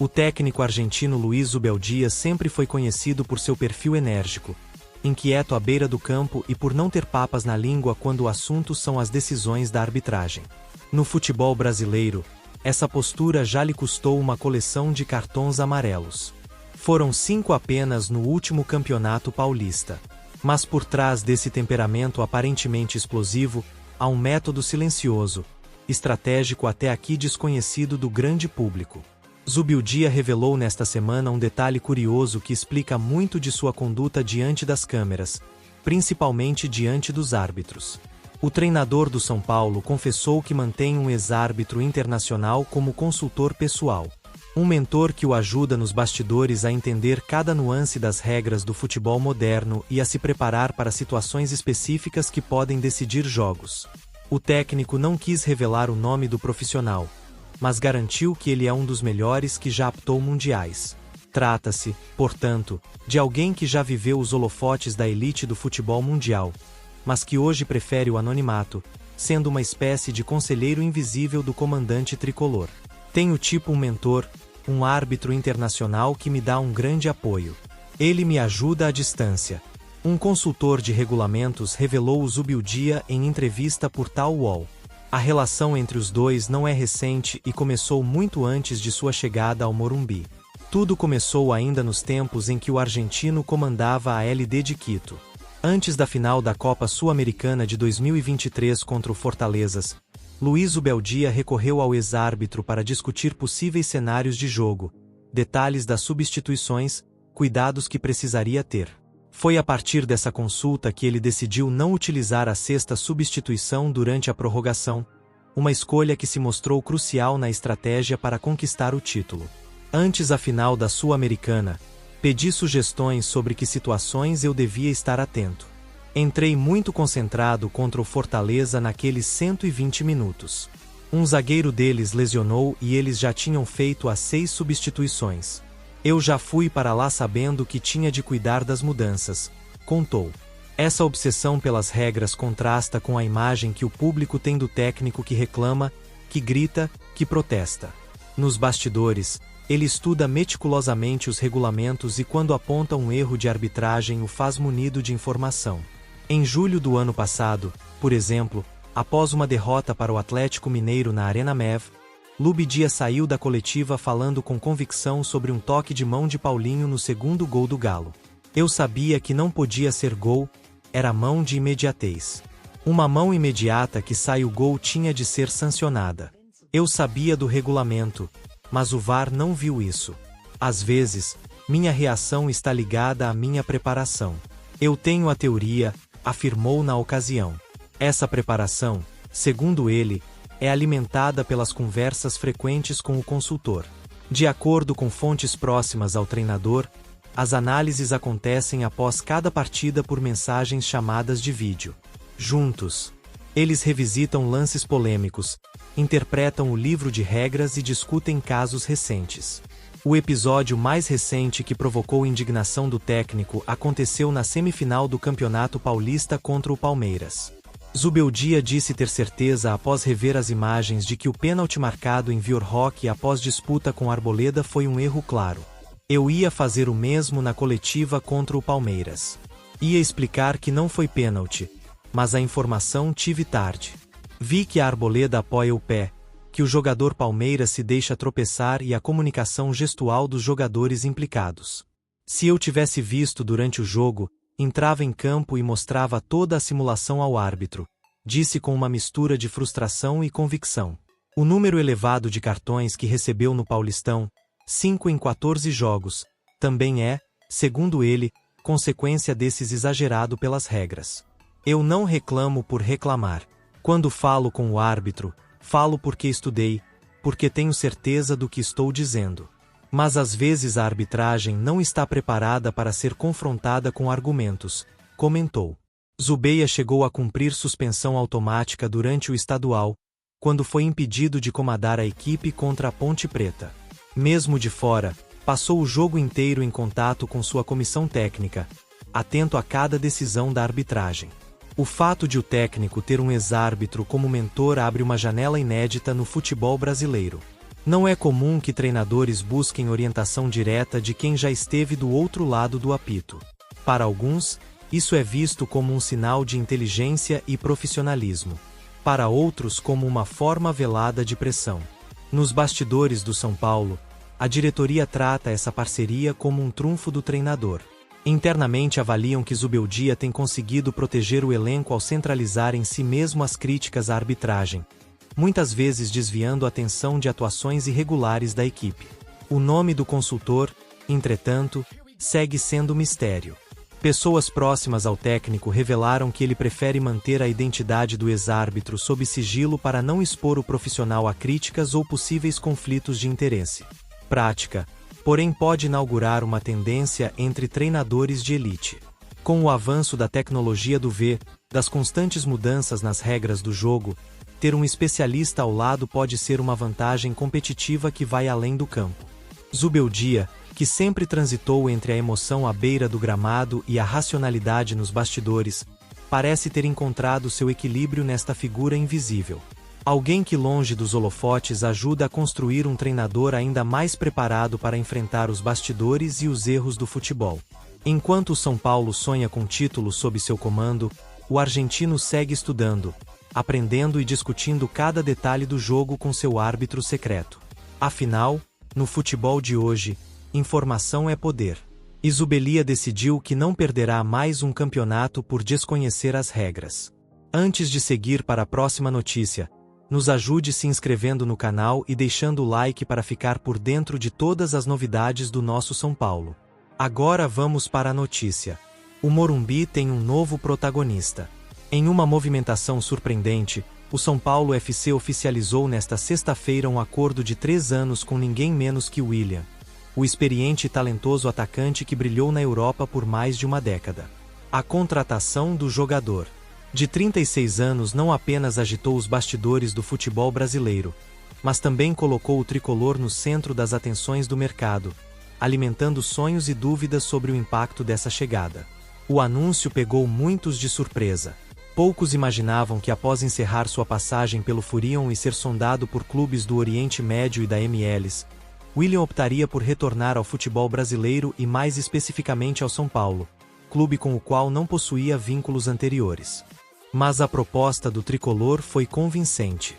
O técnico argentino Luiz Zubeldia sempre foi conhecido por seu perfil enérgico, inquieto à beira do campo e por não ter papas na língua quando o assunto são as decisões da arbitragem. No futebol brasileiro, essa postura já lhe custou uma coleção de cartões amarelos. Foram 5 apenas no último Campeonato Paulista. Mas por trás desse temperamento aparentemente explosivo, há um método silencioso, estratégico até aqui desconhecido do grande público. Zubeldia revelou nesta semana um detalhe curioso que explica muito de sua conduta diante das câmeras, principalmente diante dos árbitros. O treinador do São Paulo confessou que mantém um ex-árbitro internacional como consultor pessoal. Um mentor que o ajuda nos bastidores a entender cada nuance das regras do futebol moderno e a se preparar para situações específicas que podem decidir jogos. O técnico não quis revelar o nome do profissional, mas garantiu que ele é um dos melhores que já apitou mundiais. Trata-se, portanto, de alguém que já viveu os holofotes da elite do futebol mundial, mas que hoje prefere o anonimato, sendo uma espécie de conselheiro invisível do comandante tricolor. Tenho tipo um mentor, um árbitro internacional que me dá um grande apoio. Ele me ajuda à distância. Um consultor de regulamentos revelou o Zubeldia em entrevista por Tal UOL. A relação entre os dois não é recente e começou muito antes de sua chegada ao Morumbi. Tudo começou ainda nos tempos em que o argentino comandava a LD de Quito. Antes da final da Copa Sul-Americana de 2023 contra o Fortalezas, Luiz Zubeldia recorreu ao ex-árbitro para discutir possíveis cenários de jogo, detalhes das substituições, cuidados que precisaria ter. Foi a partir dessa consulta que ele decidiu não utilizar a sexta substituição durante a prorrogação, uma escolha que se mostrou crucial na estratégia para conquistar o título. Antes a final da Sul-Americana, pedi sugestões sobre que situações eu devia estar atento. Entrei muito concentrado contra o Fortaleza naqueles 120 minutos. Um zagueiro deles lesionou e eles já tinham feito as 6 substituições. Eu já fui para lá sabendo que tinha de cuidar das mudanças, contou. Essa obsessão pelas regras contrasta com a imagem que o público tem do técnico que reclama, que grita, que protesta. Nos bastidores, ele estuda meticulosamente os regulamentos e quando aponta um erro de arbitragem o faz munido de informação. Em julho do ano passado, por exemplo, após uma derrota para o Atlético Mineiro na Arena MEV, Zubeldia saiu da coletiva falando com convicção sobre um toque de mão de Paulinho no segundo gol do Galo. Eu sabia que não podia ser gol, era mão de imediatez. Uma mão imediata que sai o gol tinha de ser sancionada. Eu sabia do regulamento, mas o VAR não viu isso. Às vezes, minha reação está ligada à minha preparação. Eu tenho a teoria, afirmou na ocasião. Essa preparação, segundo ele, é alimentada pelas conversas frequentes com o consultor. De acordo com fontes próximas ao treinador, as análises acontecem após cada partida por mensagens chamadas de vídeo. Juntos, eles revisitam lances polêmicos, interpretam o livro de regras e discutem casos recentes. O episódio mais recente que provocou indignação do técnico aconteceu na semifinal do Campeonato Paulista contra o Palmeiras. Zubeldia disse ter certeza após rever as imagens de que o pênalti marcado em Vior Roque após disputa com Arboleda foi um erro claro. Eu ia fazer o mesmo na coletiva contra o Palmeiras. Ia explicar que não foi pênalti, mas a informação tive tarde. Vi que a Arboleda apoia o pé, que o jogador Palmeiras se deixa tropeçar e a comunicação gestual dos jogadores implicados. Se eu tivesse visto durante o jogo, entrava em campo e mostrava toda a simulação ao árbitro, disse com uma mistura de frustração e convicção. O número elevado de cartões que recebeu no Paulistão, 5 em 14 jogos, também é, segundo ele, consequência desses exagerado pelas regras. Eu não reclamo por reclamar. Quando falo com o árbitro, falo porque estudei, porque tenho certeza do que estou dizendo. Mas às vezes a arbitragem não está preparada para ser confrontada com argumentos, comentou. Zubeldia chegou a cumprir suspensão automática durante o estadual, quando foi impedido de comandar a equipe contra a Ponte Preta. Mesmo de fora, passou o jogo inteiro em contato com sua comissão técnica, atento a cada decisão da arbitragem. O fato de o técnico ter um ex-árbitro como mentor abre uma janela inédita no futebol brasileiro. Não é comum que treinadores busquem orientação direta de quem já esteve do outro lado do apito. Para alguns, isso é visto como um sinal de inteligência e profissionalismo. Para outros, como uma forma velada de pressão. Nos bastidores do São Paulo, a diretoria trata essa parceria como um trunfo do treinador. Internamente avaliam que Zubeldia tem conseguido proteger o elenco ao centralizar em si mesmo as críticas à arbitragem, muitas vezes desviando a atenção de atuações irregulares da equipe. O nome do consultor, entretanto, segue sendo mistério. Pessoas próximas ao técnico revelaram que ele prefere manter a identidade do ex-árbitro sob sigilo para não expor o profissional a críticas ou possíveis conflitos de interesse. Prática, porém pode inaugurar uma tendência entre treinadores de elite. Com o avanço da tecnologia do VAR, das constantes mudanças nas regras do jogo, ter um especialista ao lado pode ser uma vantagem competitiva que vai além do campo. Zubeldia, que sempre transitou entre a emoção à beira do gramado e a racionalidade nos bastidores, parece ter encontrado seu equilíbrio nesta figura invisível. Alguém que longe dos holofotes ajuda a construir um treinador ainda mais preparado para enfrentar os bastidores e os erros do futebol. Enquanto o São Paulo sonha com título sob seu comando, o argentino segue estudando, aprendendo e discutindo cada detalhe do jogo com seu árbitro secreto. Afinal, no futebol de hoje, informação é poder. E Zubeldia decidiu que não perderá mais um campeonato por desconhecer as regras. Antes de seguir para a próxima notícia, nos ajude se inscrevendo no canal e deixando o like para ficar por dentro de todas as novidades do nosso São Paulo. Agora vamos para a notícia. O Morumbi tem um novo protagonista. Em uma movimentação surpreendente, o São Paulo FC oficializou nesta sexta-feira um acordo de 3 anos com ninguém menos que Willian, o experiente e talentoso atacante que brilhou na Europa por mais de uma década. A contratação do jogador, de 36 anos, não apenas agitou os bastidores do futebol brasileiro, mas também colocou o tricolor no centro das atenções do mercado, alimentando sonhos e dúvidas sobre o impacto dessa chegada. O anúncio pegou muitos de surpresa. Poucos imaginavam que após encerrar sua passagem pelo Furion e ser sondado por clubes do Oriente Médio e da MLS, Willian optaria por retornar ao futebol brasileiro e mais especificamente ao São Paulo, clube com o qual não possuía vínculos anteriores. Mas a proposta do tricolor foi convincente.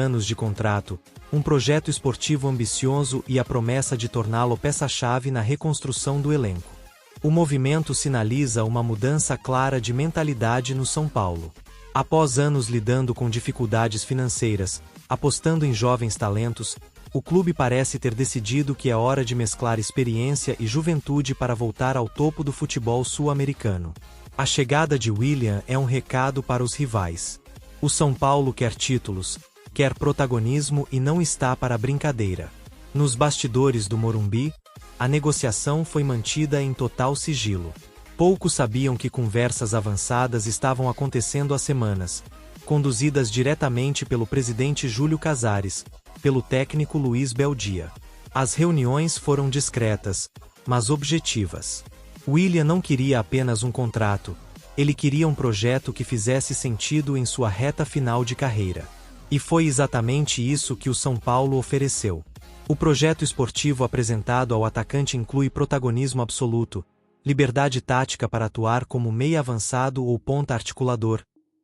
Anos de contrato, um projeto esportivo ambicioso e a promessa de torná-lo peça-chave na reconstrução do elenco. O movimento sinaliza uma mudança clara de mentalidade no São Paulo. Após anos lidando com dificuldades financeiras, apostando em jovens talentos, o clube parece ter decidido que é hora de mesclar experiência e juventude para voltar ao topo do futebol sul-americano. A chegada de Willian é um recado para os rivais. O São Paulo quer títulos, quer protagonismo e não está para brincadeira. Nos bastidores do Morumbi, a negociação foi mantida em total sigilo. Poucos sabiam que conversas avançadas estavam acontecendo há semanas, conduzidas diretamente pelo presidente Júlio Casares, pelo técnico Luiz Beldia. As reuniões foram discretas, mas objetivas. Willian não queria apenas um contrato, ele queria um projeto que fizesse sentido em sua reta final de carreira. E foi exatamente isso que o São Paulo ofereceu. O projeto esportivo apresentado ao atacante inclui protagonismo absoluto, liberdade tática para atuar como meia avançado ou ponta articulador,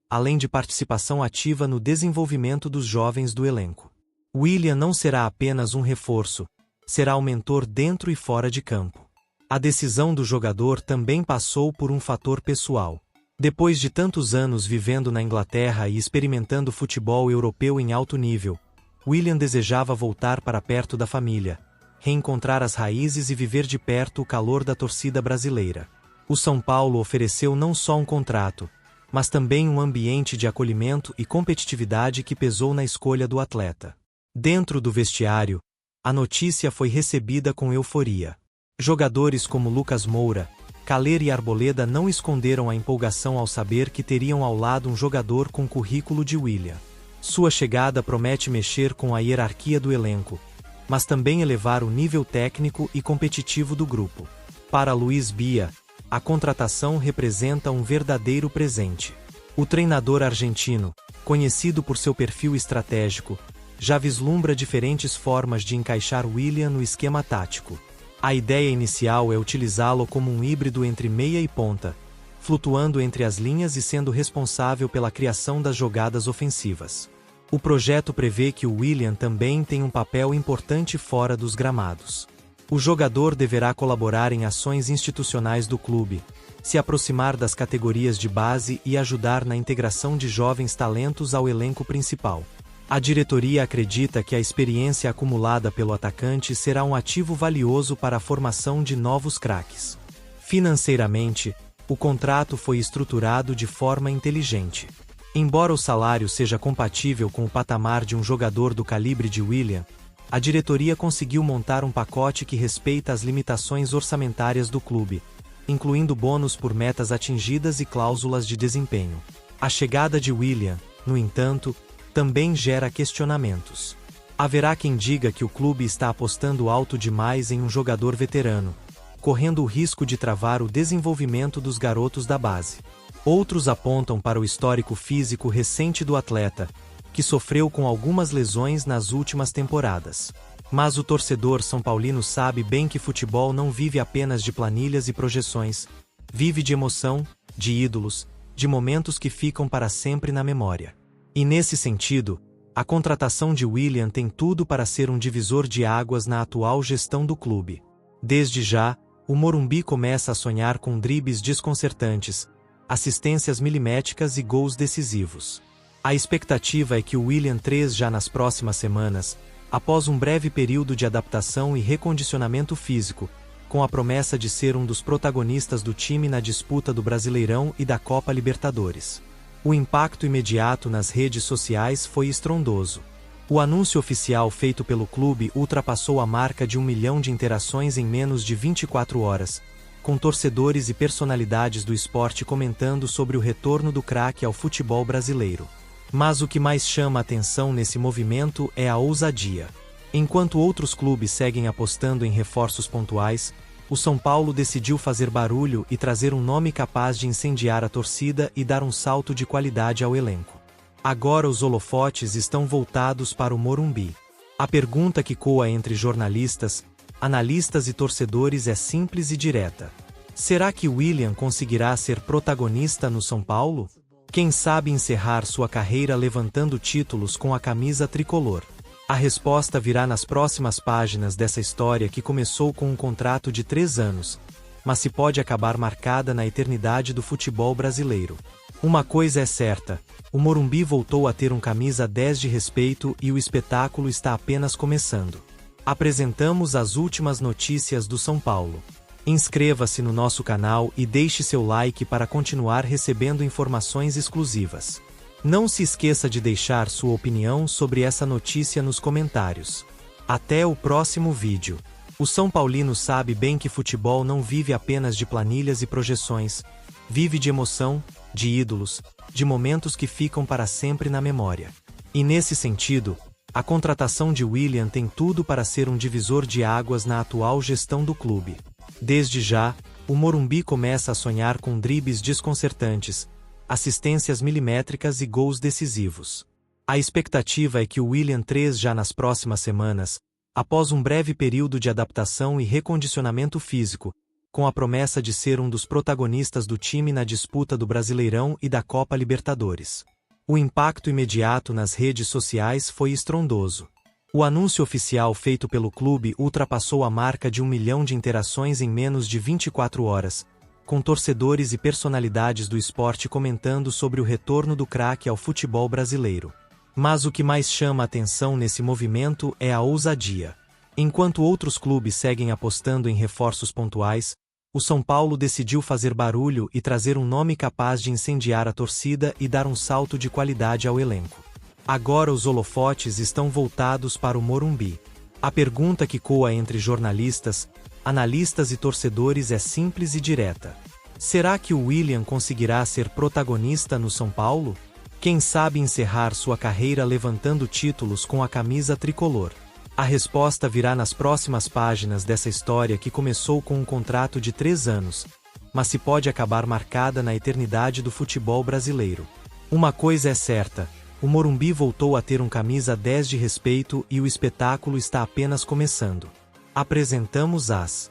além de participação ativa no desenvolvimento dos jovens do elenco. Willian não será apenas um reforço, será um mentor dentro e fora de campo. A decisão do jogador também passou por um fator pessoal. Depois de tantos anos vivendo na Inglaterra e experimentando futebol europeu em alto nível, Willian desejava voltar para perto da família, reencontrar as raízes e viver de perto o calor da torcida brasileira. O São Paulo ofereceu não só um contrato, mas também um ambiente de acolhimento e competitividade que pesou na escolha do atleta. Dentro do vestiário, a notícia foi recebida com euforia. Jogadores como Lucas Moura, Calera e Arboleda não esconderam a empolgação ao saber que teriam ao lado um jogador com currículo de Willian. Sua chegada promete mexer com a hierarquia do elenco, mas também elevar o nível técnico e competitivo do grupo. Para Luiz Bia, a contratação representa um verdadeiro presente. O treinador argentino, conhecido por seu perfil estratégico, já vislumbra diferentes formas de encaixar Willian no esquema tático. A ideia inicial é utilizá-lo como um híbrido entre meia e ponta, flutuando entre as linhas e sendo responsável pela criação das jogadas ofensivas. O projeto prevê que o Willian também tem um papel importante fora dos gramados. O jogador deverá colaborar em ações institucionais do clube, se aproximar das categorias de base e ajudar na integração de jovens talentos ao elenco principal. A diretoria acredita que a experiência acumulada pelo atacante será um ativo valioso para a formação de novos craques. Financeiramente, o contrato foi estruturado de forma inteligente. Embora o salário seja compatível com o patamar de um jogador do calibre de Willian, a diretoria conseguiu montar um pacote que respeita as limitações orçamentárias do clube, incluindo bônus por metas atingidas e cláusulas de desempenho. A chegada de Willian, no entanto, também gera questionamentos. Haverá quem diga que o clube está apostando alto demais em um jogador veterano, correndo o risco de travar o desenvolvimento dos garotos da base. Outros apontam para o histórico físico recente do atleta, que sofreu com algumas lesões nas últimas temporadas. Mas o torcedor são paulino sabe bem que futebol não vive apenas de planilhas e projeções, vive de emoção, de ídolos, de momentos que ficam para sempre na memória. E nesse sentido, a contratação de Willian tem tudo para ser um divisor de águas na atual gestão do clube. Desde já, o Morumbi começa a sonhar com dribles desconcertantes, assistências milimétricas e gols decisivos. A expectativa é que o Willian III já nas próximas semanas, após um breve período de adaptação e recondicionamento físico, com a promessa de ser um dos protagonistas do time na disputa do Brasileirão e da Copa Libertadores. O impacto imediato nas redes sociais foi estrondoso. O anúncio oficial feito pelo clube ultrapassou a marca de 1 milhão de interações em menos de 24 horas, com torcedores e personalidades do esporte comentando sobre o retorno do craque ao futebol brasileiro. Mas o que mais chama a atenção nesse movimento é a ousadia. Enquanto outros clubes seguem apostando em reforços pontuais, o São Paulo decidiu fazer barulho e trazer um nome capaz de incendiar a torcida e dar um salto de qualidade ao elenco. Agora os holofotes estão voltados para o Morumbi. A pergunta que coa entre jornalistas, analistas e torcedores é simples e direta. Será que Willian conseguirá ser protagonista no São Paulo? Quem sabe encerrar sua carreira levantando títulos com a camisa tricolor? A resposta virá nas próximas páginas dessa história que começou com um contrato de 3 anos, mas se pode acabar marcada na eternidade do futebol brasileiro. Uma coisa é certa, o Morumbi voltou a ter um camisa 10 de respeito e o espetáculo está apenas começando. Apresentamos as últimas notícias do São Paulo. Inscreva-se no nosso canal e deixe seu like para continuar recebendo informações exclusivas. Não se esqueça de deixar sua opinião sobre essa notícia nos comentários. Até o próximo vídeo. O São Paulino sabe bem que futebol não vive apenas de planilhas e projeções, vive de emoção, de ídolos, de momentos que ficam para sempre na memória. E nesse sentido, a contratação de Willian tem tudo para ser um divisor de águas na atual gestão do clube. Desde já, o Morumbi começa a sonhar com dribles desconcertantes, assistências milimétricas e gols decisivos. A expectativa é que o Willian III já nas próximas semanas, após um breve período de adaptação e recondicionamento físico, com a promessa de ser um dos protagonistas do time na disputa do Brasileirão e da Copa Libertadores. O impacto imediato nas redes sociais foi estrondoso. O anúncio oficial feito pelo clube ultrapassou a marca de 1 milhão de interações em menos de 24 horas, com torcedores e personalidades do esporte comentando sobre o retorno do craque ao futebol brasileiro. Mas o que mais chama a atenção nesse movimento é a ousadia. Enquanto outros clubes seguem apostando em reforços pontuais, o São Paulo decidiu fazer barulho e trazer um nome capaz de incendiar a torcida e dar um salto de qualidade ao elenco. Agora os holofotes estão voltados para o Morumbi. A pergunta que coa entre jornalistas, analistas e torcedores é simples e direta. Será que o Willian conseguirá ser protagonista no São Paulo? Quem sabe encerrar sua carreira levantando títulos com a camisa tricolor? A resposta virá nas próximas páginas dessa história que começou com um contrato de 3 anos, mas se pode acabar marcada na eternidade do futebol brasileiro. Uma coisa é certa, O Morumbi voltou a ter um camisa 10 de respeito e o espetáculo está apenas começando. Apresentamos as